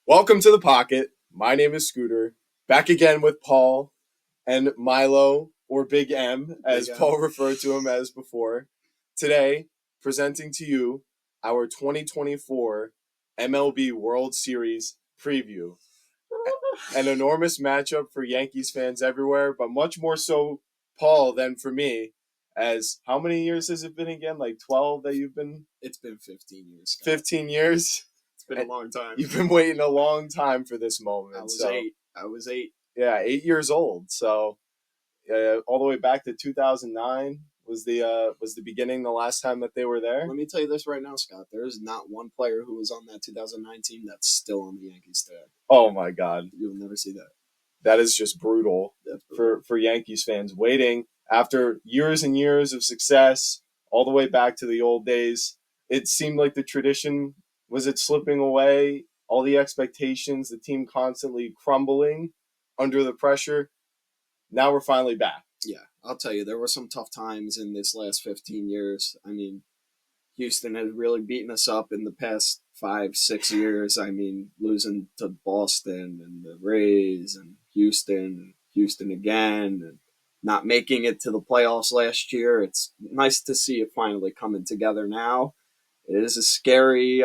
Welcome to the Pocket. My name is Scooter. Back again with Paul and Milo, or Big M, as Big M. Paul referred to him as before. Today, presenting to you our 2024 MLB World Series preview. An enormous matchup for Yankees fans everywhere, but much more so, Paul, than for me. As how many years has it been again? Like 12 that you've been? It's been 15 years. Scott. 15 years? It's been a long time. You've been waiting a long time for this moment. I was eight. Yeah, 8 years old. So all the way back to 2009 was the beginning. The last time that they were there. Let me tell you this right now, Scott. There is not one player who was on that 2019 that's still on the Yankees today. Oh my God, you'll never see that. That is just brutal. For Yankees fans waiting after years and years of success, all the way back to the old days. It seemed like the tradition was it slipping away. All the expectations, the team constantly crumbling under the pressure. Now we're finally back. Yeah, I'll tell you, there were some tough times in this last 15 years. I mean, Houston has really beaten us up in the past 5-6 years. I mean, losing to Boston and the Rays and Houston again, and not making it to the playoffs last year. It's nice to see it finally coming together now. It is a scary,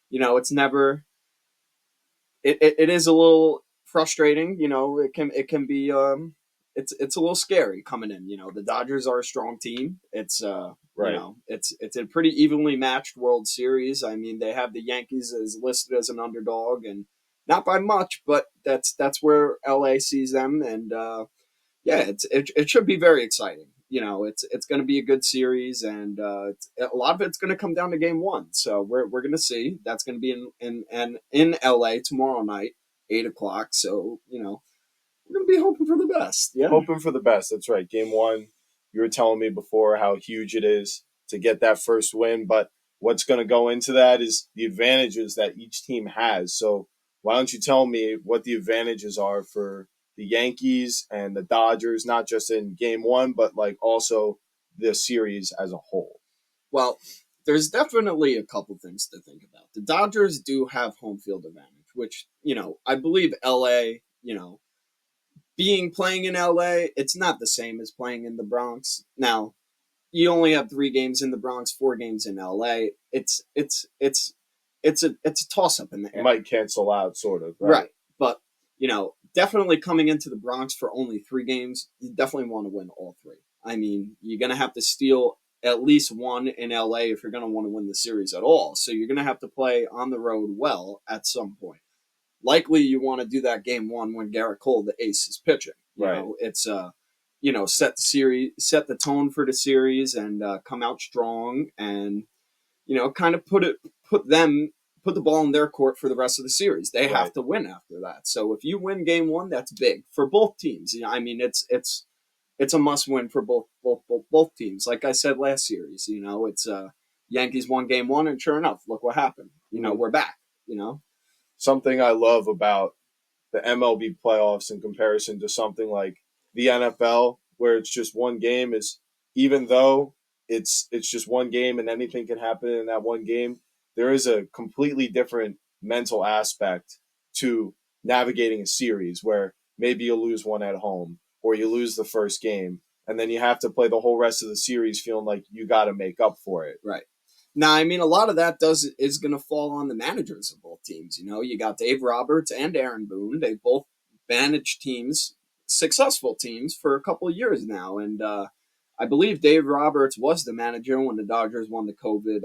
it's never. It is a little frustrating. It can be. It's a little scary coming in. The Dodgers are a strong team. It's Right. It's a pretty evenly matched World Series. I mean, they have the Yankees as listed as an underdog, and not by much, but that's where LA sees them, and it should be very exciting. It's going to be a good series, and a lot of it's going to come down to Game 1. So we're going to see. That's going to be in LA tomorrow night, 8:00. So we're going to be hoping for the best. Yeah, hoping for the best. That's right. Game 1, you were telling me before how huge it is to get that first win, but what's going to go into that is the advantages that each team has. So why don't you tell me what the advantages are for the Yankees and the Dodgers, not just in Game 1, but like also the series as a whole? Well, there's definitely a couple things to think about. The Dodgers do have home field advantage, which, I believe LA, playing in LA, it's not the same as playing in the Bronx. Now, you only have 3 games in the Bronx, 4 games in LA. It's a toss up in the air. It might cancel out, sort of. Right. But, definitely coming into the Bronx for only 3 games, you definitely want to win all 3. I mean, you're going to have to steal at least one in LA if you're going to want to win the series at all. So you're going to have to play on the road well at some point. Likely you want to do that Game 1 when Garrett Cole, the ace, is pitching. It's set the tone for the series, and come out strong, and kind of put the ball in their court for the rest of the series. They have to win after that. So if you win Game 1, that's big for both teams. I mean, it's a must win for both teams. Like I said last series, it's Yankees won Game 1, and sure enough, look what happened. We're back. Something I love about the MLB playoffs in comparison to something like the NFL, where it's just one game, is even though it's just one game and anything can happen in that one game, there is a completely different mental aspect to navigating a series where maybe you lose one at home or you lose the first game, and then you have to play the whole rest of the series feeling like you got to make up for it. Right. Now, I mean, a lot of that is going to fall on the managers of both teams. You got Dave Roberts and Aaron Boone. They've both managed teams, successful teams, for a couple of years now. And I believe Dave Roberts was the manager when the Dodgers won the COVID,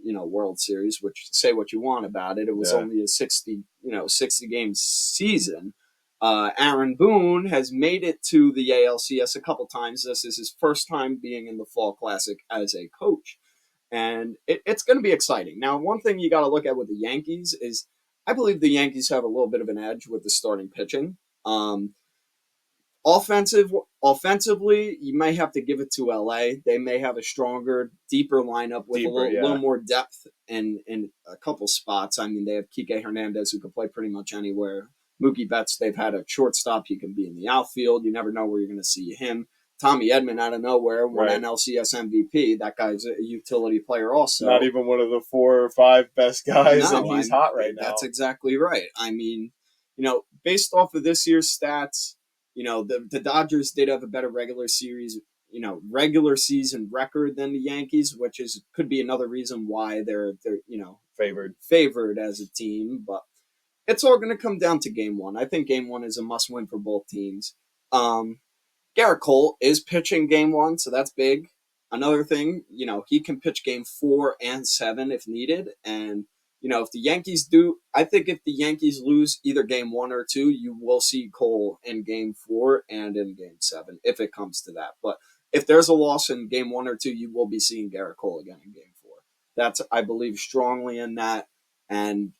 World Series. Which, say what you want about it, it was only a 60 game season. Aaron Boone has made it to the ALCS a couple times. This is his first time being in the Fall Classic as a coach. And it's going to be exciting. Now, one thing you got to look at with the Yankees is I believe the Yankees have a little bit of an edge with the starting pitching. Offensively, you may have to give it to LA. They may have a stronger, deeper lineup with a little more depth in a couple spots. I mean, they have Kike Hernandez, who can play pretty much anywhere. Mookie Betts, they've had a shortstop. He can be in the outfield. You never know where you're going to see him. Tommy Edman out of nowhere won Right. NLCS MVP. That guy's a utility player also. Not even one of the 4 or 5 best guys, and No, he's hot right now. that's exactly right. I mean, based off of this year's stats, the Dodgers did have a better regular season record than the Yankees, which could be another reason why they're favored as a team. But it's all going to come down to game one. I think game one is a must win for both teams. Garrett Cole is pitching game one, so that's big. Another thing, he can pitch game 4 and 7 if needed. And, if the Yankees I think if the Yankees lose either game 1 or 2, you will see Cole in game 4 and in game 7, if it comes to that. But if there's a loss in game 1 or 2, you will be seeing Garrett Cole again in game 4. I believe strongly in that. And,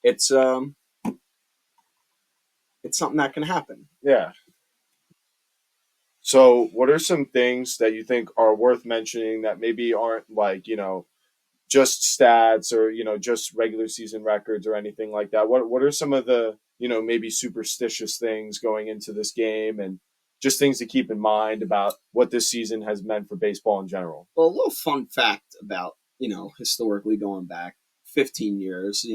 it's something that can happen. Yeah. So, what are some things that you think are worth mentioning that maybe aren't like, just stats or, just regular season records or anything like that? What are some of the, maybe superstitious things going into this game and just things to keep in mind about what this season has meant for baseball in general? Well, a little fun fact about, historically going back 15 years,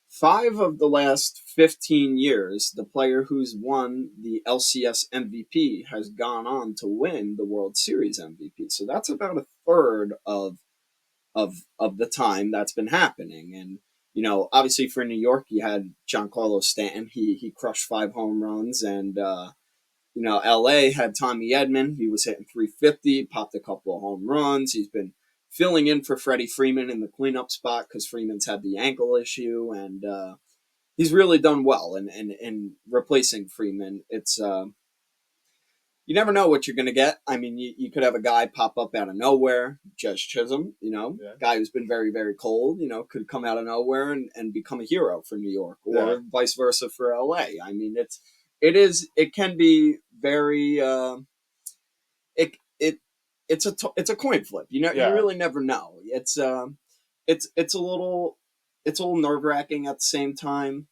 5 of the last 15 years, the player who's won the LCS MVP has gone on to win the World Series MVP. So that's about a third of the time that's been happening. And, obviously for New York, you had Giancarlo Stanton. He crushed 5 home runs. And, LA had Tommy Edman. He was hitting 350, popped a couple of home runs. He's been filling in for Freddie Freeman in the cleanup spot because Freeman's had the ankle issue, and he's really done well in replacing Freeman. It's you never know what you're going to get. I mean, you could have a guy pop up out of nowhere, Judge Chisholm, guy who's been very, very cold, could come out of nowhere and become a hero for New York, or vice versa for LA. I mean, it can be very it's a coin flip. You really never know. It's a little nerve wracking at the same time.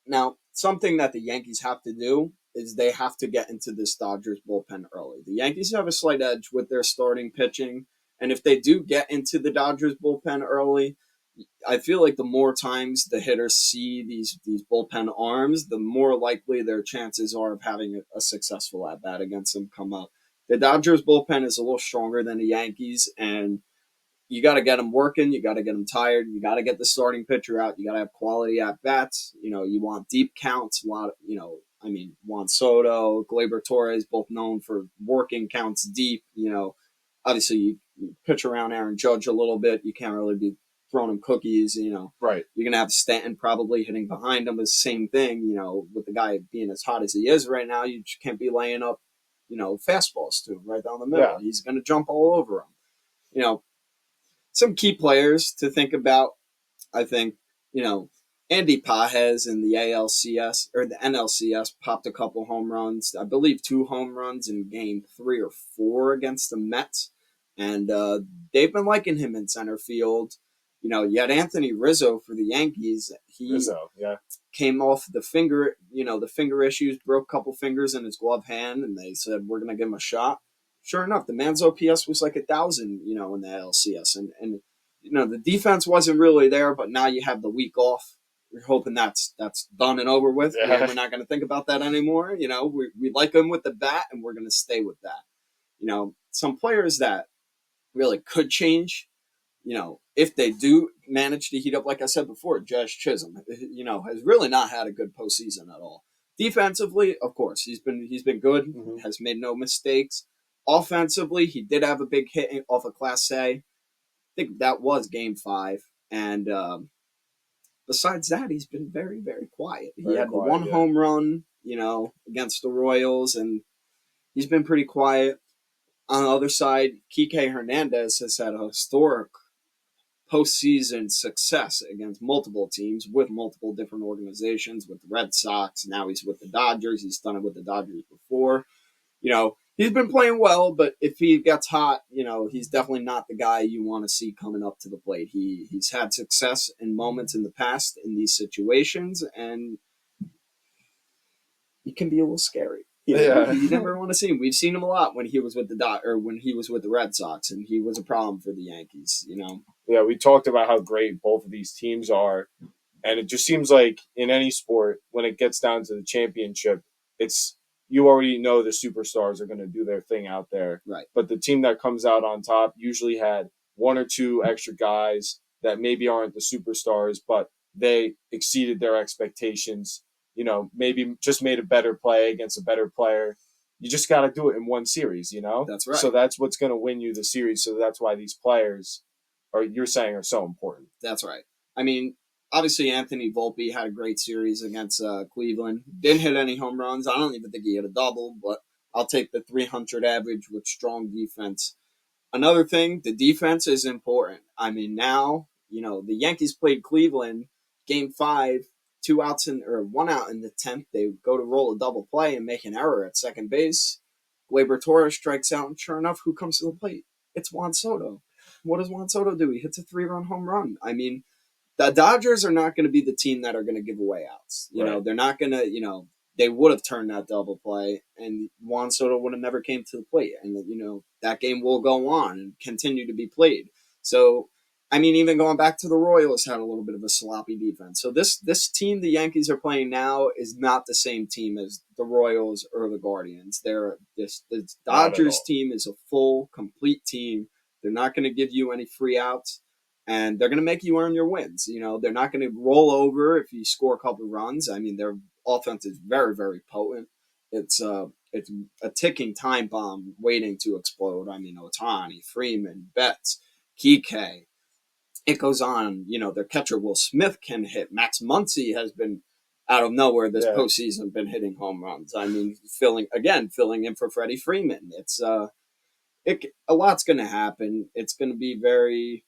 Now, something that the Yankees have to do is they have to get into this Dodgers bullpen early. The Yankees have a slight edge with their starting pitching, and if they do get into the Dodgers bullpen early, I feel like the more times the hitters see these bullpen arms, the more likely their chances are of having a successful at bat against them come up. The Dodgers bullpen is a little stronger than the Yankees, and you got to get them working. You got to get them tired. You got to get the starting pitcher out. You got to have quality at bats. You want deep counts. A lot of, Juan Soto, Gleyber Torres, both known for working counts deep. Obviously you pitch around Aaron Judge a little bit. You can't really be throwing him cookies. Right. You're gonna have Stanton probably hitting behind him. The same thing. With the guy being as hot as he is right now, you just can't be laying up, fastballs to him right down the middle. Yeah. He's gonna jump all over him. Some key players to think about, I think, Andy Pages in the ALCS or the NLCS popped a couple home runs. I believe 2 home runs in game 3 or 4 against the Mets. And they've been liking him in center field. You had Anthony Rizzo for the Yankees. He came off the finger issues, broke a couple fingers in his glove hand, and they said, we're going to give him a shot. Sure enough, the man's OPS was like 1,000, in the LCS. And the defense wasn't really there, but now you have the week off. We're hoping that's done and over with. Yeah. We're not going to think about that anymore. We like him with the bat, and we're going to stay with that. Some players that really could change, if they do manage to heat up, like I said before, Josh Chisholm, has really not had a good postseason at all. Defensively, of course, he's been good, has made no mistakes. Offensively, he did have a big hit off of Class A. I think that was Game 5. And besides that, he's been very, very quiet. He had the one home run, against the Royals, and he's been pretty quiet. On the other side, Kike Hernandez has had a historic postseason success against multiple teams with multiple different organizations, with the Red Sox. Now he's with the Dodgers. He's done it with the Dodgers before. He's been playing well, but if he gets hot, he's definitely not the guy you want to see coming up to the plate. He's had success in moments in the past in these situations, and he can be a little scary. Yeah. You never want to see him. We've seen him a lot when he was with when he was with the Red Sox, and he was a problem for the Yankees. Yeah, we talked about how great both of these teams are. And it just seems like in any sport, when it gets down to the championship, it's you already know the superstars are going to do their thing out there. Right. But the team that comes out on top usually had one or two extra guys that maybe aren't the superstars, but they exceeded their expectations. Maybe just made a better play against a better player. You just got to do it in one series. That's right. So that's what's going to win you the series. So that's why these players you're saying are so important. That's right. I mean, obviously Anthony Volpe had a great series against Cleveland. Didn't hit any home runs. I don't even think he hit a double, but I'll take the 300 average with strong defense. Another thing, the defense is important. I mean, now, the Yankees played Cleveland game 5, 2 outs or 1 out in the 10th. They go to roll a double play and make an error at second base. Gleyber Torres strikes out, and sure enough, who comes to the plate? It's Juan Soto. What does Juan Soto do? He hits a 3-run home run. I mean, the Dodgers are not going to be the team that are going to give away outs. They're not going to, they would have turned that double play, and Juan Soto would have never came to the plate. And, that game will go on and continue to be played. So, I mean, even going back to the Royals had a little bit of a sloppy defense. So this team the Yankees are playing now is not the same team as the Royals or the Guardians. This Dodgers team is a full, complete team. They're not going to give you any free outs, and they're going to make you earn your wins. They're not going to roll over if you score a couple runs. I mean, their offense is very, very potent. It's a ticking time bomb waiting to explode. I mean, Ohtani, Freeman, Betts, Kike. It goes on. Their catcher Will Smith can hit. Max Muncy has been out of nowhere this postseason been hitting home runs. I mean, filling in for Freddie Freeman. It's a lot's going to happen. It's going to be very.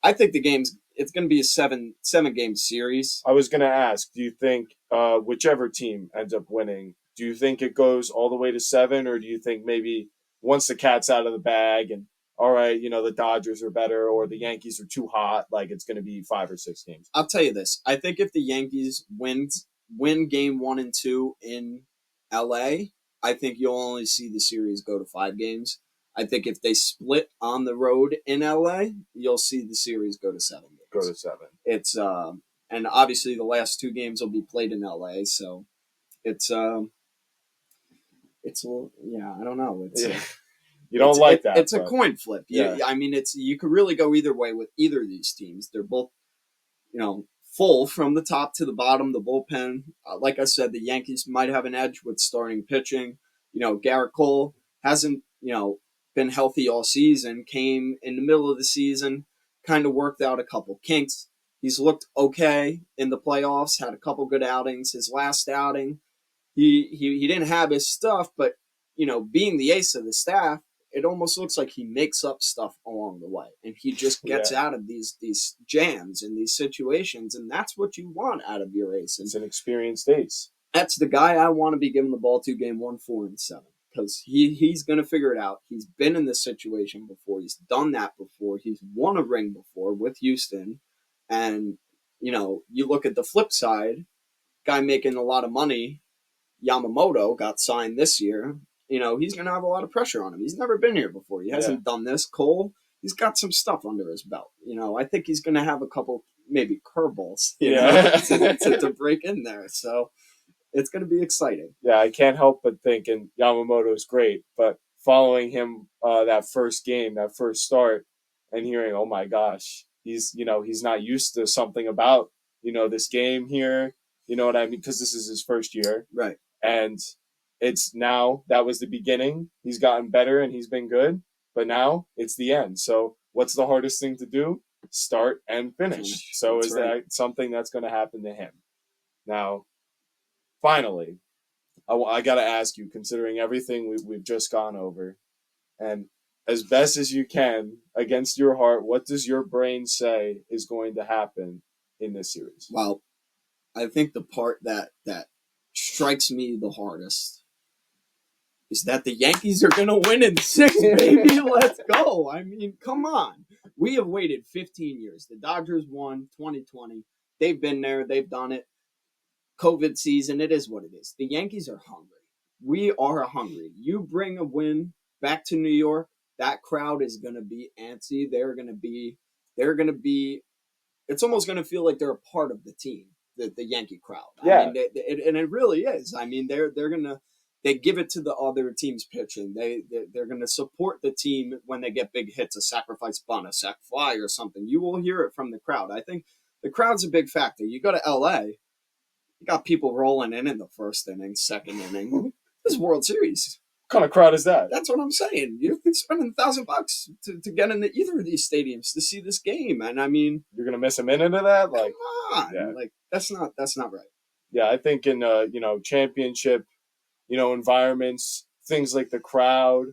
I think it's going to be a seven game series. I was going to ask, do you think whichever team ends up winning, do you think it goes all the way to 7, or do you think maybe once the cat's out of the bag and all right, the Dodgers are better or the Yankees are too hot, like it's going to be 5 or 6 games? I'll tell you this. I think if the Yankees win game 1 and 2 in LA, I think you'll only see the series go to 5 games. I think if they split on the road in LA, you'll see the series go to 7 games. Go to 7. It's and obviously the last 2 games will be played in LA, so it's I don't know. You don't like that. It's a coin flip. Yeah. I mean, you could really go either way with either of these teams. They're both, full from the top to the bottom. The bullpen, like I said, the Yankees might have an edge with starting pitching. Garrett Cole hasn't, been healthy all season. Came in the middle of the season, kind of worked out a couple kinks. He's looked okay in the playoffs. Had a couple good outings. His last outing, he didn't have his stuff, but being the ace of the staff, it almost looks like he makes up stuff along the way, and he just gets out of these jams and these situations, and that's what you want out of your ace. And it's an experienced ace. That's the guy I want to be giving the ball to game 1, 4, and 7, because he's going to figure it out. He's been in this situation before. He's done that before. He's won a ring before with Houston, and you look at the flip side, guy making a lot of money. Yamamoto got signed this year. He's going to have a lot of pressure on him. He's never been here before. He hasn't done this. Cole, he's got some stuff under his belt. I think he's going to have a couple, maybe curveballs, to break in there. So it's going to be exciting. Yeah, I can't help but think, and Yamamoto's great, but following him that first game, that first start, and hearing, oh my gosh, he's not used to something about, this game here. You know what I mean? Because this is his first year. Right. And it's now, that was the beginning. He's gotten better and he's been good, but now it's the end. So what's the hardest thing to do? Start and finish. So that's that something that's going to happen to him? Now, finally, I got to ask you, considering everything we've just gone over, and as best as you can, against your heart, what does your brain say is going to happen in this series? Well, I think the part that strikes me the hardest is that the Yankees are going to win in 6, baby. Let's go. I mean, come on. We have waited 15 years. The Dodgers won 2020. They've been there. They've done it. COVID season, it is what it is. The Yankees are hungry. we are hungry. You bring a win back to New York, that crowd is going to be antsy. They're going to be, it's almost going to feel like they're a part of the team, the Yankee crowd. Yeah. I mean, and it really is. I mean, they're going to, they give it to the other team's pitching. They're going to support the team when they get big hits, a sacrifice bunt, a sac fly, or something. You will hear it from the crowd. I think the crowd's a big factor. You go to LA, you got people rolling in the first inning, second inning. This is World Series. What kind of crowd is that? That's what I'm saying. You're spending $1,000 to get into either of these stadiums to see this game, and I mean, you're gonna miss a minute of that. Like, come on, yeah. Like that's not right. Yeah, I think in championship, environments, things like the crowd,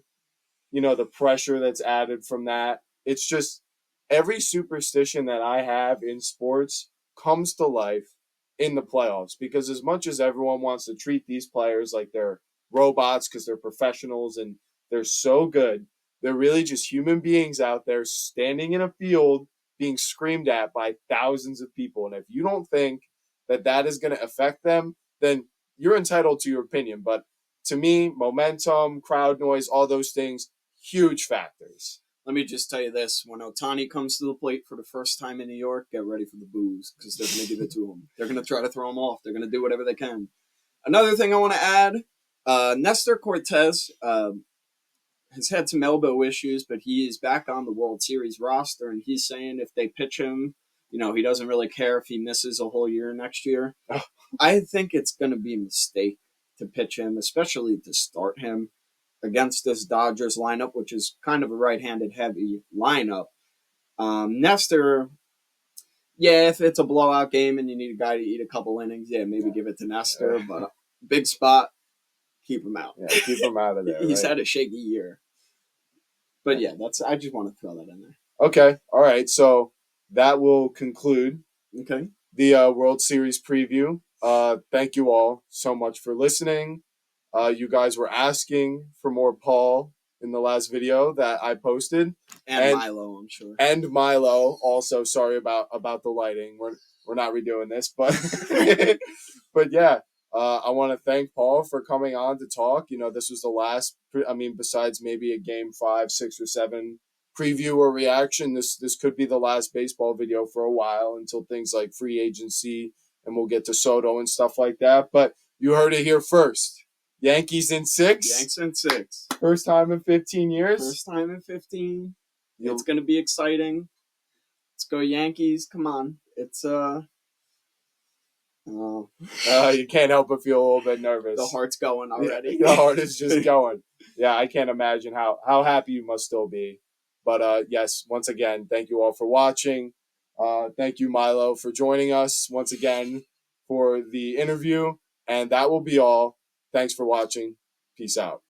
the pressure that's added from that. It's just every superstition that I have in sports comes to life in the playoffs, because as much as everyone wants to treat these players like they're robots because they're professionals and they're so good, they're really just human beings out there standing in a field being screamed at by thousands of people. And if you don't think that is going to affect them, then you're entitled to your opinion. But to me, momentum, crowd noise, all those things, huge factors. Let me just tell you this. When Ohtani comes to the plate for the first time in New York, get ready for the boos, because they're going to give it to him. They're going to try to throw him off. They're going to do whatever they can. Another thing I want to add, Nestor Cortez has had some elbow issues, but he is back on the World Series roster, and he's saying if they pitch him, he doesn't really care if he misses a whole year next year. I think it's going to be a mistake to pitch him, especially to start him against this Dodgers lineup, which is kind of a right-handed heavy lineup. Nestor, yeah, if it's a blowout game and you need a guy to eat a couple innings, yeah, maybe give it to Nestor, but big spot, keep him out. Yeah, keep him out of there. He's had a shaky year. But yeah, I just want to throw that in there. Okay, all right, so that will conclude the World Series preview. Thank you all so much for listening. You guys were asking for more Paul in the last video that I posted, and Milo, I'm sure, and Milo also. Sorry about the lighting. We're not redoing this, but but yeah, I want to thank Paul for coming on to talk. This was the last. I mean, besides maybe a game 5, 6, or 7 preview or reaction, this could be the last baseball video for a while until things like free agency, and we'll get to Soto and stuff like that. But you heard it here first. Yankees in 6. Yanks in 6. First time in 15 years. First time in 15. It's going to be exciting. Let's go Yankees. Come on. It's you can't help but feel a little bit nervous. The heart's going already. The heart is just going. Yeah, I can't imagine how happy you must still be. But yes, once again, thank you all for watching. Thank you, Milo, for joining us once again for the interview. And that will be all. Thanks for watching. Peace out.